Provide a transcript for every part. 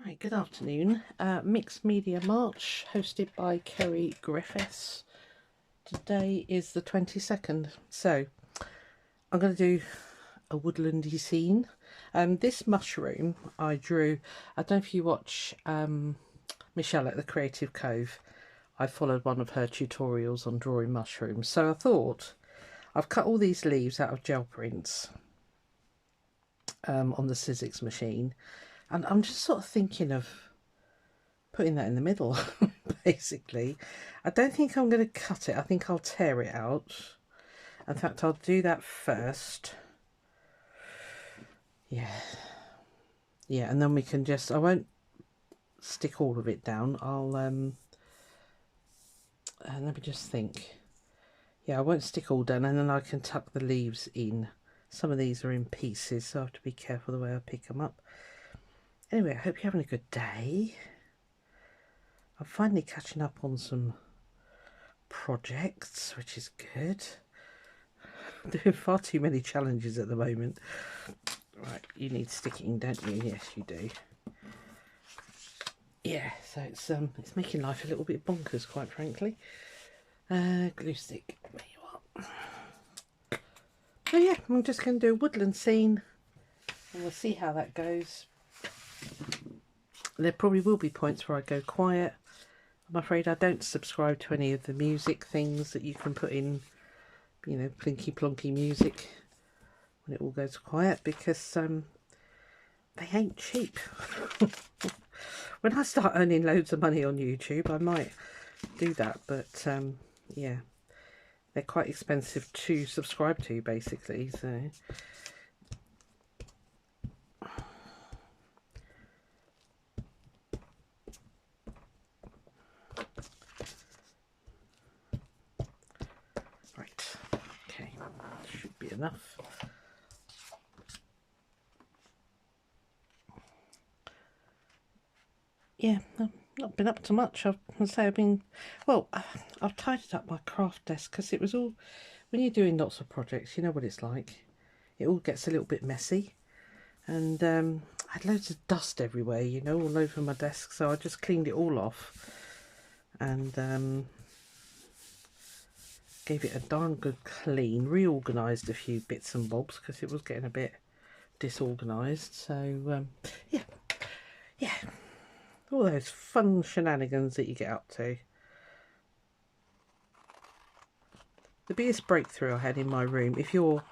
Right, good afternoon. Mixed Media March, hosted by Kerry Griffiths. Today is the 22nd, so I'm going to do a woodlandy scene. This mushroom I drew, I don't know if you watch Michelle at the Creative Cove. I followed one of her tutorials on drawing mushrooms, so I thought I've cut all these leaves out of gel prints on the Sizzix machine, and I'm just sort of thinking of putting that in the middle, basically. I don't think I'm going to cut it. I think I'll tear it out. In fact, I'll do that first. Yeah, and then we can just, I won't stick all of it down. I'll, let me just think. Yeah, I won't stick all down, and then I can tuck the leaves in. Some of these are in pieces, so I have to be careful the way I pick them up. Anyway, I hope you're having a good day. I'm finally catching up on some projects, which is good. I'm doing far too many challenges at the moment. Right, you need sticking, don't you? Yes, you do. Yeah, so it's making life a little bit bonkers, quite frankly. Glue stick, there you are. So yeah, I'm just going to do a woodland scene, and we'll see how that goes. There probably will be points where I go quiet. I'm afraid I don't subscribe to any of the music things that you can put in, you know, plinky plonky music when it all goes quiet, because they ain't cheap. When I start earning loads of money on YouTube, I might do that, but yeah, they're quite expensive to subscribe to, basically. So right, okay, should be enough. Yeah, I've not been up to much. I've been, well, I've tidied up my craft desk, because it was all, when you're doing lots of projects, you know what it's like. It all gets a little bit messy, and I had loads of dust everywhere, you know, all over my desk, so I just cleaned it all off, and gave it a darn good clean, reorganised a few bits and bobs, because it was getting a bit disorganised. So yeah, all those fun shenanigans that you get up to. The biggest breakthrough I had in my room, if your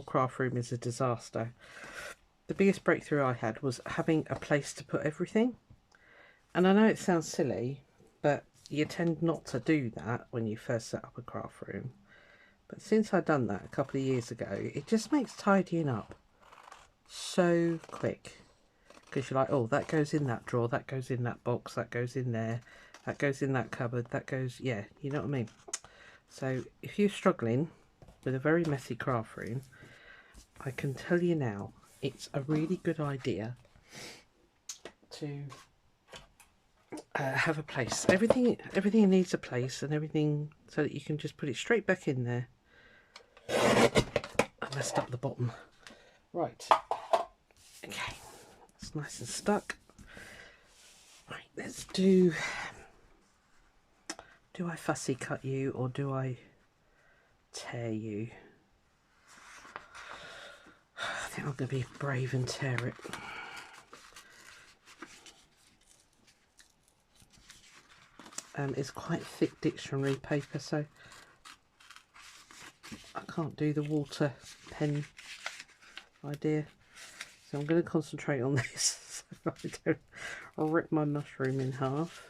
craft room is a disaster, the biggest breakthrough I had was having a place to put everything. And I know it sounds silly, but you tend not to do that when you first set up a craft room. But since I'd done that a couple of years ago, it just makes tidying up so quick. Because you're like, oh, that goes in that drawer, that goes in that box, that goes in there, that goes in that cupboard, that goes, yeah, you know what I mean? So if you're struggling with a very messy craft room, I can tell you now, it's a really good idea to have a place. Everything needs a place, and everything, so that you can just put it straight back in there. I messed up the bottom. Right. Okay. It's nice and stuck. Right, let's do I fussy cut you, or do I tear you? I think I'm going to be brave and tear it. It's quite thick dictionary paper, so I can't do the water pen idea. So I'm going to concentrate on this so I don't rip my mushroom in half.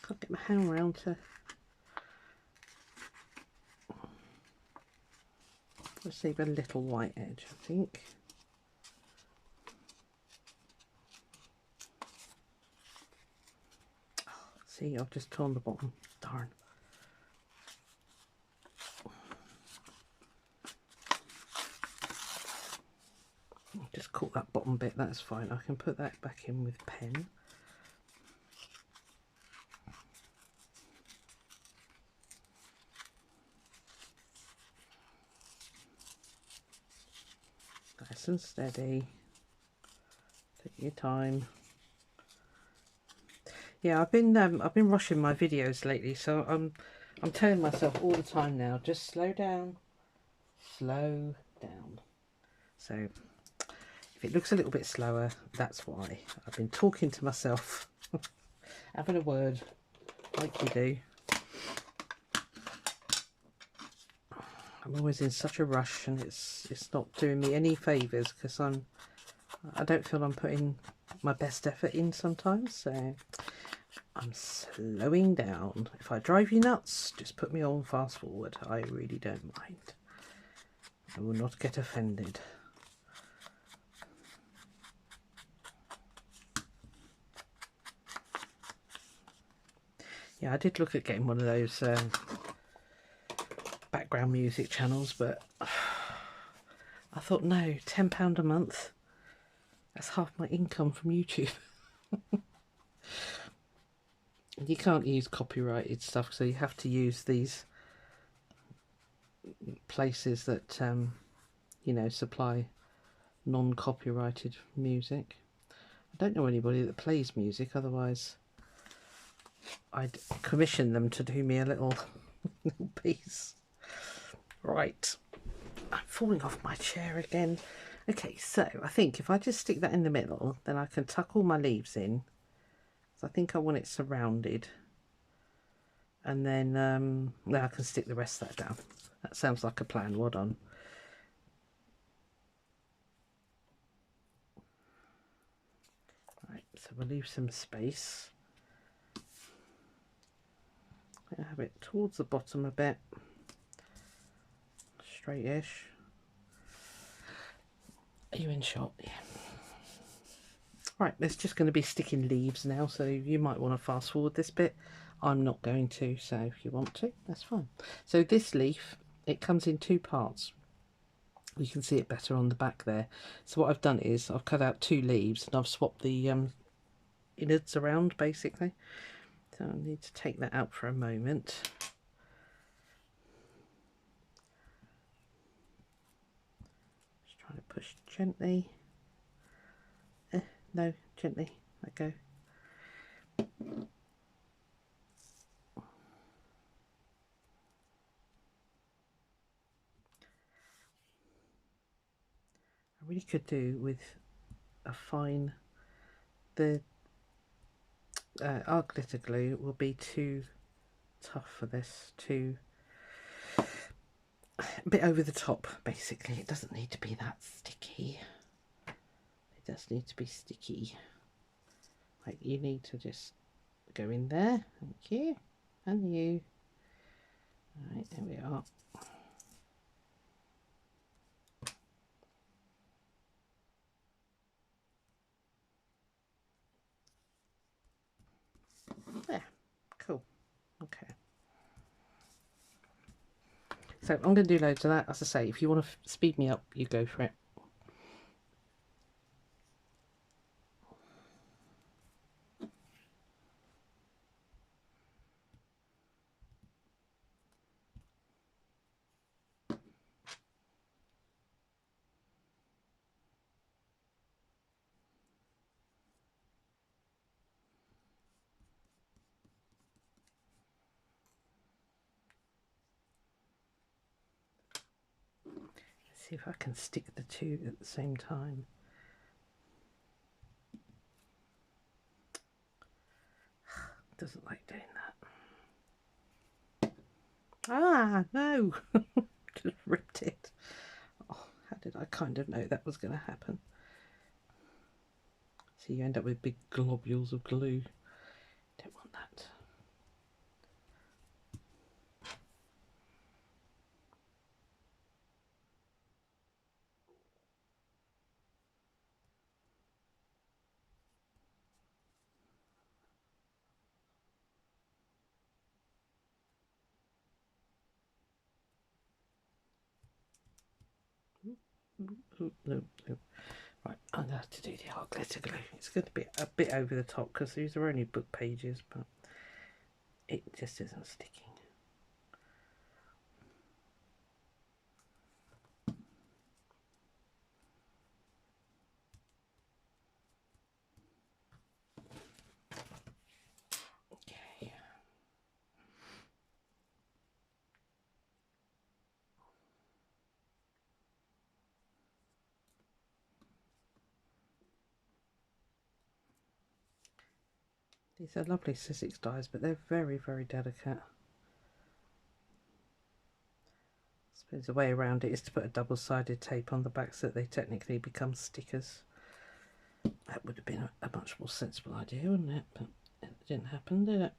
Can't get my hand round to receive a little white edge, I think. See, I've just torn the bottom. Darn. Just caught that bottom bit, that's fine. I can put that back in with pen. Nice and steady. Take your time. Yeah, I've been rushing my videos lately, so I'm telling myself all the time now, just slow down, slow down. So if it looks a little bit slower, that's why. I've been talking to myself, having a word, like you do. I'm always in such a rush, and it's not doing me any favours, because I don't feel I'm putting my best effort in sometimes. So I'm slowing down. If I drive you nuts, just put me on fast forward. I really don't mind. I will not get offended. Yeah, I did look at getting one of those background music channels, but I thought, no, £10 a month. That's half my income from YouTube. You can't use copyrighted stuff, so you have to use these places that you know, supply non-copyrighted music. I don't know anybody that plays music, otherwise I'd commission them to do me a little piece. Right, I'm falling off my chair again. Okay, so I think if I just stick that in the middle, then I can tuck all my leaves in. So I think I want it surrounded, and then I can stick the rest of that down. That sounds like a plan. Well done. Right, so we'll leave some space. I'll have it towards the bottom a bit, straight-ish. Are you in shot? Yeah. Right, there's just going to be sticking leaves now, so you might want to fast forward this bit. I'm not going to, so if you want to, that's fine. So this leaf, it comes in two parts. You can see it better on the back there. So what I've done is I've cut out two leaves and I've swapped the innards around, basically. So I need to take that out for a moment. Just trying to push gently. No, gently, let go. I really could do with a fine, the our glitter glue will be too tough for this, too a bit over the top, basically. It doesn't need to be that sticky. It does need to be sticky. Right, you need to just go in there. Thank you. And you. Right, there we are. There. Cool. Okay. So I'm going to do loads of that. As I say, if you want to speed me up, you go for it. See if I can stick the two at the same time. Doesn't like doing that. Ah, no! Just ripped it. Oh, how did I kind of know that was going to happen? So you end up with big globules of glue. Don't want that. Oop, nope, nope. Right, I'm going to have to do the art glitter glue. It's going to be a bit over the top because these are only book pages, but it just isn't sticking. Okay. These are lovely Sussex dyes, but they're very, very delicate. I suppose the way around it is to put a double-sided tape on the back so that they technically become stickers. That would have been a much more sensible idea, wouldn't it? But it didn't happen, did it?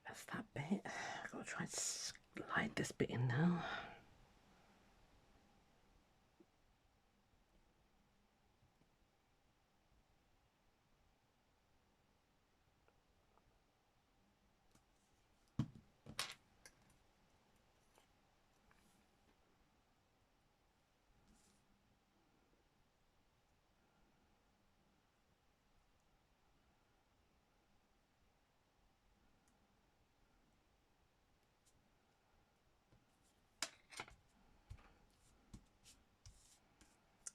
That's that bit. I've got to try and slide this bit in now.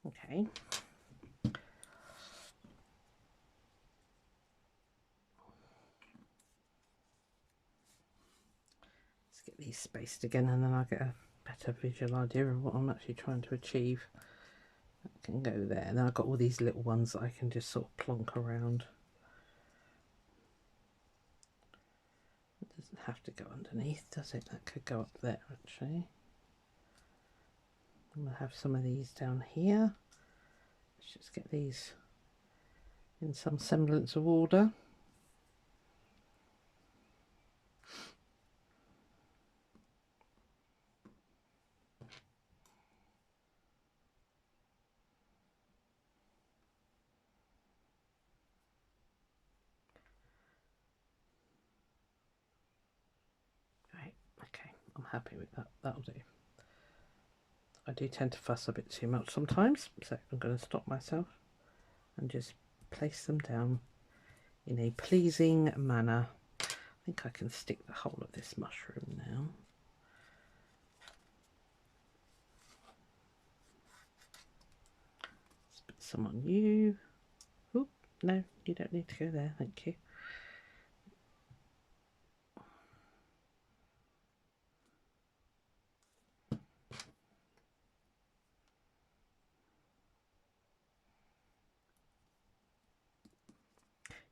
Okay. Let's get these spaced again and then I'll get a better visual idea of what I'm actually trying to achieve. That can go there. And then I've got all these little ones that I can just sort of plonk around. It doesn't have to go underneath, does it? That could go up there actually. I'm going to have some of these down here. Let's just get these in some semblance of order. Right, okay, I'm happy with that. That'll do. I do tend to fuss a bit too much sometimes, so I'm going to stop myself and just place them down in a pleasing manner. I think I can stick the whole of this mushroom now. Let's put some on you. Oop, no, you don't need to go there, thank you.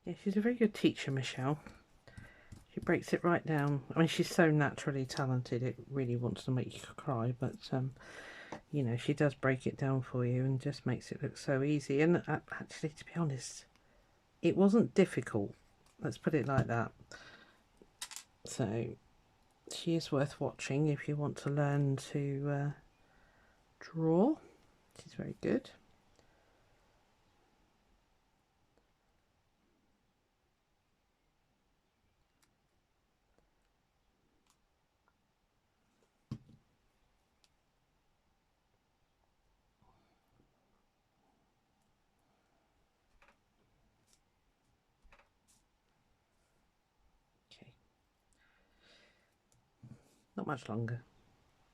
Yeah, she's a very good teacher, Michelle. She breaks it right down. I mean, she's so naturally talented, it really wants to make you cry, but you know, she does break it down for you and just makes it look so easy. And actually, to be honest, it wasn't difficult. Let's put it like that. So she is worth watching if you want to learn to draw. She's very good. Okay, not much longer,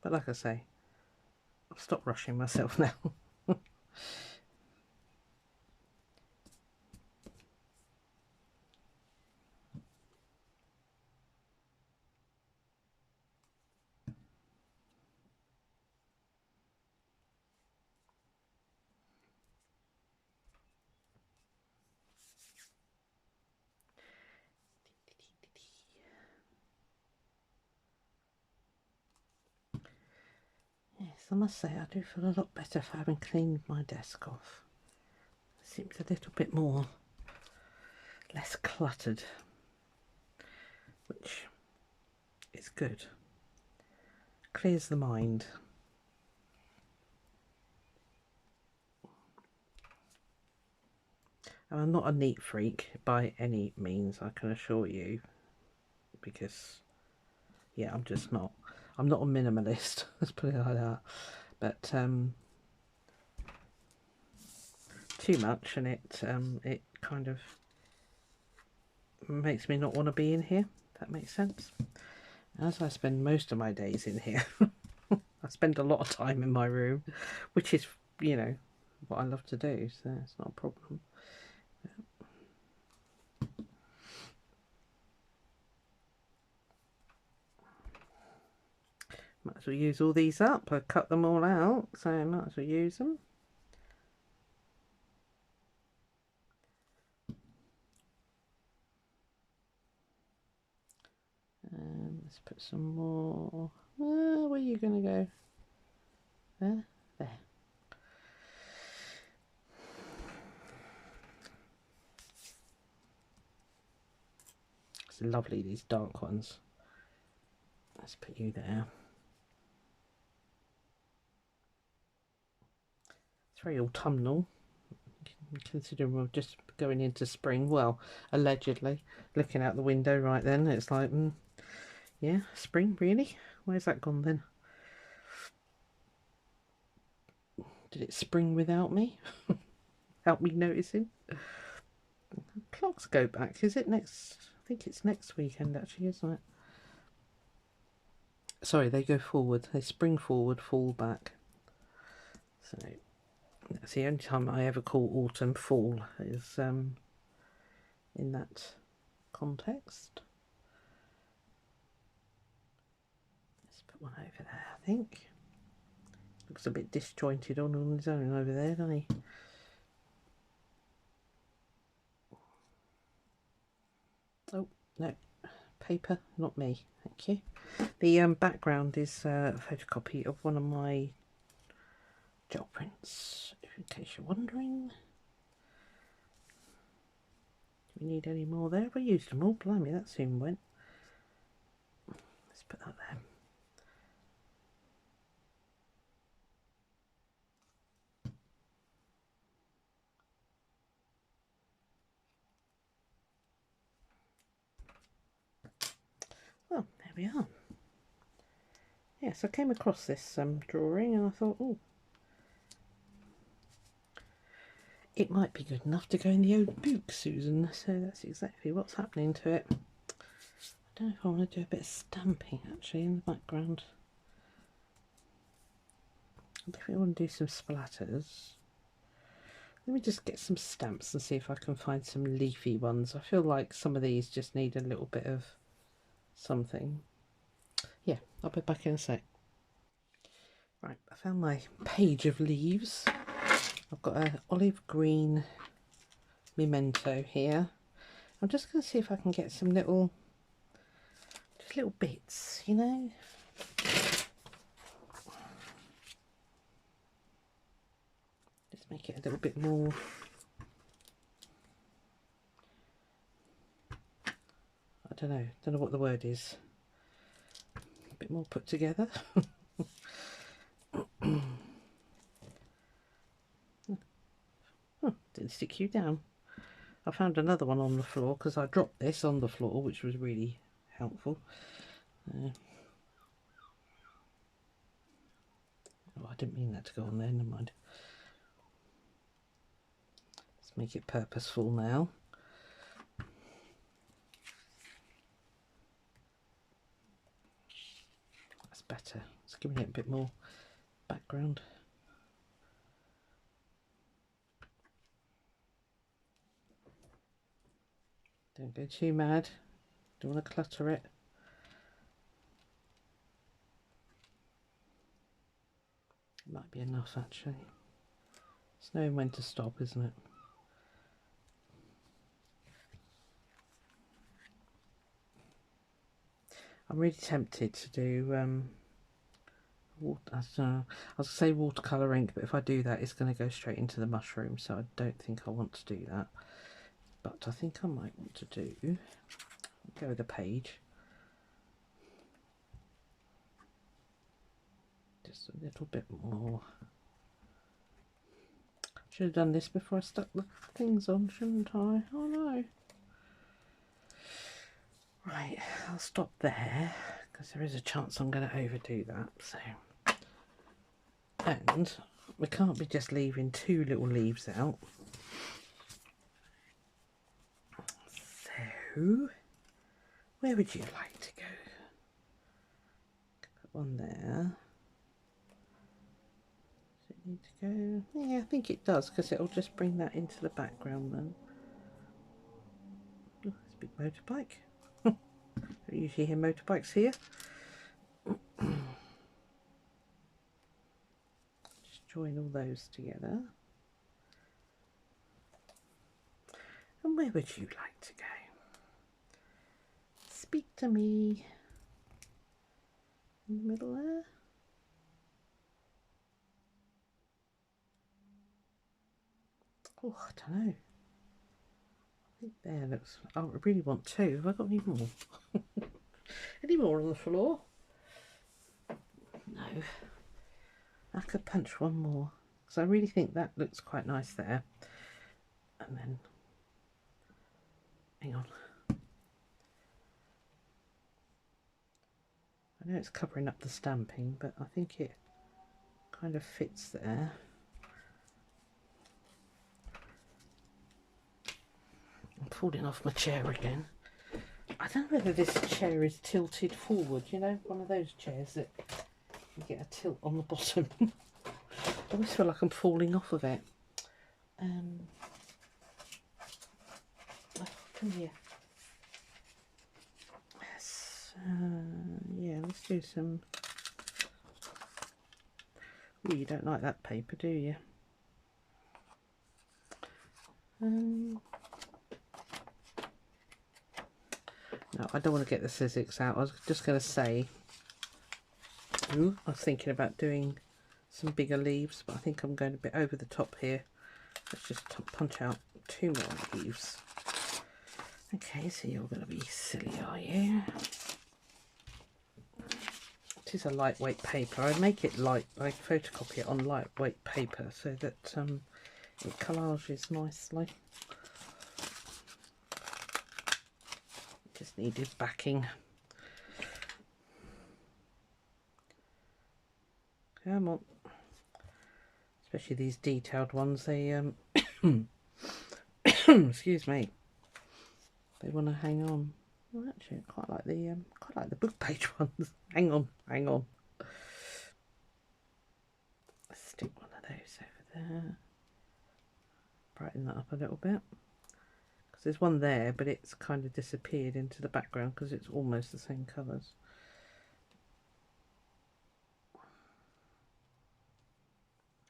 but like I say, I'll stop rushing myself now. Yes, I must say I do feel a lot better for having cleaned my desk off. It seems a little bit more less cluttered, which is good. Clears the mind. And I'm not a neat freak by any means, I can assure you, because yeah, I'm just not. I'm not a minimalist, let's put it like that. But too much, and it kind of makes me not want to be in here. If that makes sense. As I spend most of my days in here, I spend a lot of time in my room, which is, you know, what I love to do, so it's not a problem. Might as well use all these up. I cut them all out, so I might as well use them. Let's put some more. Where are you going to go? There? There. It's lovely, these dark ones. Let's put you there. It's very autumnal, considering we're just going into spring. Well, allegedly. Looking out the window right then, it's like, yeah, spring, really? Where's that gone then? Did it spring without me? Help me noticing? Clocks go back. Is it next? I think it's next weekend actually, isn't it? Sorry, they go forward. They spring forward, fall back. So that's the only time I ever call autumn fall, is in that context. Let's put one over there, I think. Looks a bit disjointed on his own over there, doesn't he? Oh, no. Paper, not me. Thank you. The background is a photocopy of one of my gel prints, in case you're wondering. Do we need any more there? We used them all. Blimey, that soon went. Let's put that there. Well, there we are. Yes, I came across this drawing and I thought, oh, it might be good enough to go in the old book, Susan. So that's exactly what's happening to it. I don't know if I want to do a bit of stamping actually in the background. I definitely want to do some splatters. Let me just get some stamps and see if I can find some leafy ones. I feel like some of these just need a little bit of something. Yeah, I'll be back in a sec. Right, I found my page of leaves. I've got an olive green memento here. I'm just going to see if I can get some little, just little bits, you know. Just make it a little bit more. I don't know what the word is. A bit more put together. Oh, didn't stick you down. I found another one on the floor because I dropped this on the floor, which was really helpful. Oh, I didn't mean that to go on there, never mind. Let's make it purposeful now. That's better. It's giving it a bit more background. Don't go too mad. Don't want to clutter it. It might be enough actually. It's knowing when to stop, isn't it? I'm really tempted to do I was say watercolour ink, but if I do that it's going to go straight into the mushroom, so I don't think I want to do that. But I think I might want to do, go with a page. Just a little bit more. Should have done this before I stuck the things on, shouldn't I? Oh no. Right, I'll stop there because there is a chance I'm going to overdo that. So, and we can't be just leaving two little leaves out. So, where would you like to go? Put one there. Does it need to go? Yeah, I think it does because it'll just bring that into the background then. Oh, it's a big motorbike. Don't usually hear motorbikes here. Just join all those together. And where would you like to go? Speak to me. In the middle there. Oh, I don't know. I think there looks. Oh, I really want two. Have I got any more? Any more on the floor? No. I could punch one more because I really think that looks quite nice there. And then, hang on. I know it's covering up the stamping, but I think it kind of fits there. I'm falling off my chair again. I don't know whether this chair is tilted forward, you know, one of those chairs that you get a tilt on the bottom. I always feel like I'm falling off of it. Oh, come here. Yes. Yeah, let's do some. Ooh, you don't like that paper, do you? No, I don't want to get the scissors out. I was just going to say, I was thinking about doing some bigger leaves, but I think I'm going a bit over the top here. Let's just punch out two more leaves. Okay, so you're going to be silly, are you? It is a lightweight paper. I make it light. I photocopy it on lightweight paper so that it collages nicely. Just needed backing. Come on. Especially these detailed ones, they excuse me. They want to hang on. Well, actually, I quite like the book page ones. Hang on. Let's stick one of those over there. Brighten that up a little bit. Because there's one there, but it's kind of disappeared into the background because it's almost the same colours.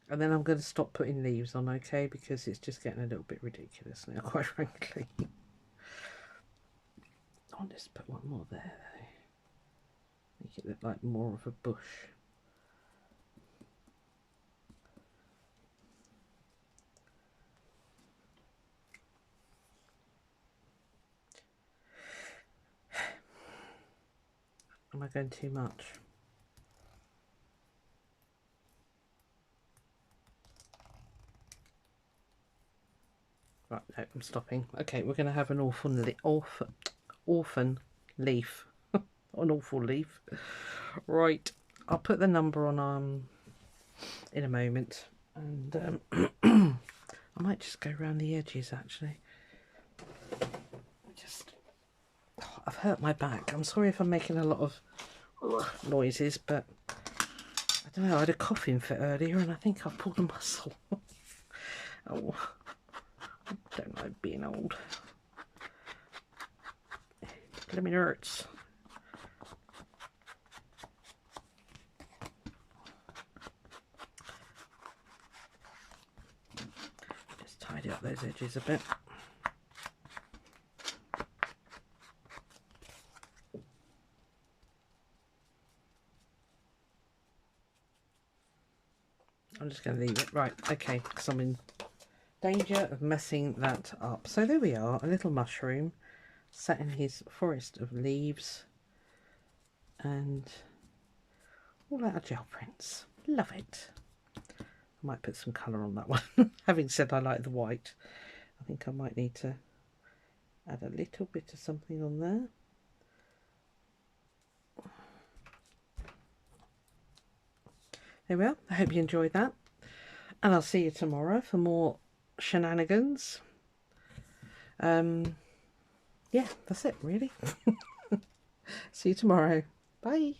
And then I'm going to stop putting leaves on, okay, because it's just getting a little bit ridiculous now, quite frankly. I'll just put one more there, though. Make it look like more of a bush. Am I going too much? Right, no, I'm stopping. Okay, we're going to have an orphan leaf. An awful leaf. Right, I'll put the number on in a moment, and I might just go around the edges actually. I've hurt my back. I'm sorry if I'm making a lot of noises, but I don't know, I had a coughing fit earlier and I think I've pulled a muscle. Oh, I don't like being old. Blimmin' hurts. Just tidy up those edges a bit. I'm just going to leave it. Right, okay, because I'm in danger of messing that up. So there we are, a little mushroom sat in his forest of leaves and all out of gel prints. Love it. I might put some colour on that one. Having said I like the white, I think I might need to add a little bit of something on there. There we are. I hope you enjoyed that. And I'll see you tomorrow for more shenanigans. Yeah, that's it really. See you tomorrow. Bye.